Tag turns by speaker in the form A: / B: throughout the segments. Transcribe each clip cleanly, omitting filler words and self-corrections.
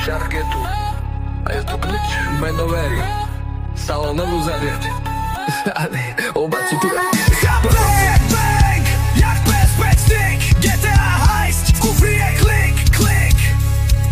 A: Shark je tu. A je tu klíč menovej. Stále novú zariať. Oba si tu.
B: Bang, jak PSP stick, GTA heist, v kufri je klik, klik.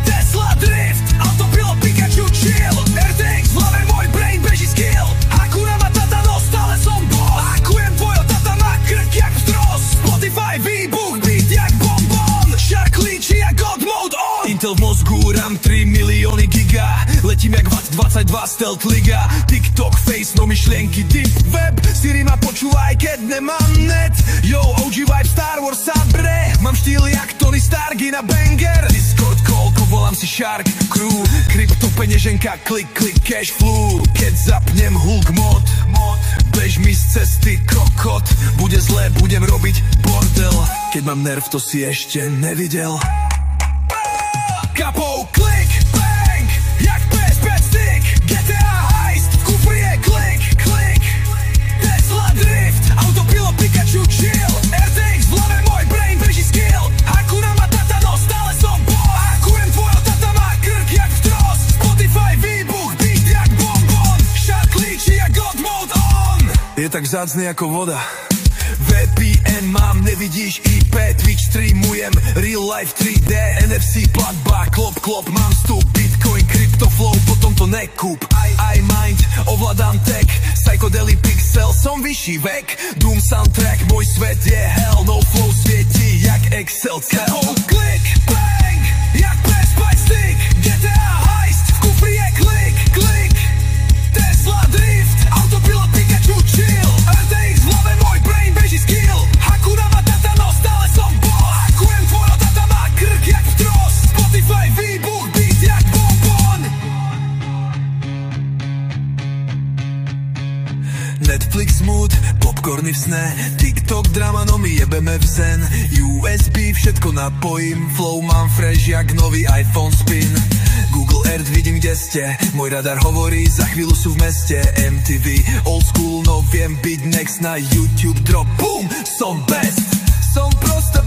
B: Tesla drift, autopilot Pikachu chill. RTX v hlave, môj brain beží skill. Hakuna Matata, no stále som boss. Hakujem tvojho tata, má krk jak pstros. Spotify výbuch, beat jak bonbon. Shark líči jak God mode on. Intel v mozgu, RAM 3 milióny giga. Letím jak 22 stealth liga. TikTok, face, no myšlienky, deep web. Siri ma počúvaj, keď nemám net. Yo, OG vibe, Star Wars a bre. Mám štýl jak Tony Stark na banger. Discord call, volám si Shark Crew. Krypto, peněženka, klik, klik, cash flow. Keď zapnem Hulk mod, bež mi z cesty kokot. Bude zlé, budem robiť bordel. Keď mám nerv, to si ešte nevidel. Kapou, klik, bang, jak PSP stick. GTA heist, v kufri je klik, klik. Tesla drift, autopilot Pikachu chill. RTX v hlave, môj brain beží skill. Hakuna Matata, no stále som boss. Hakujem tvojho tata, má krk jak pstros. Spotify výbuch, beat jak bonbon. Shark líči jak God mode on. Je tak vzácny ako voda. VPN mám, nevidíš IP, Twitch streamujem, real life 3D, NFC platba, klop, klop, mám vstup, Bitcoin, Cryptoflow, potom to nekúp. iMind, ovládam tech, psychedelic pixel, som vyšší vek, Doom soundtrack, môj svet je hell, no flow svieti jak Excel cell. Oh, klik, bang, jak PSP stick, GTA heist, v kufri je klik, klik. Tesla drift, autopilot Pikachu chill. RTX v hlave, môj brain beží skill. Hakuna Matata, no stále som boss. Hakujem tvojho tata, má krk jak pstros. Spotify výbuch, beat jak bonbon. Netflix mood, popcorny v sne. TikTok drama, no my jebeme v zen. USB všetko napojím, flow mám fresh jak nový iPhone spin. Google Earth vidím, kde ste, môj radar hovorí, za chvíľu sú v meste. MTV, old school, no viem byť next na YouTube drop, boom, som best. Som prosto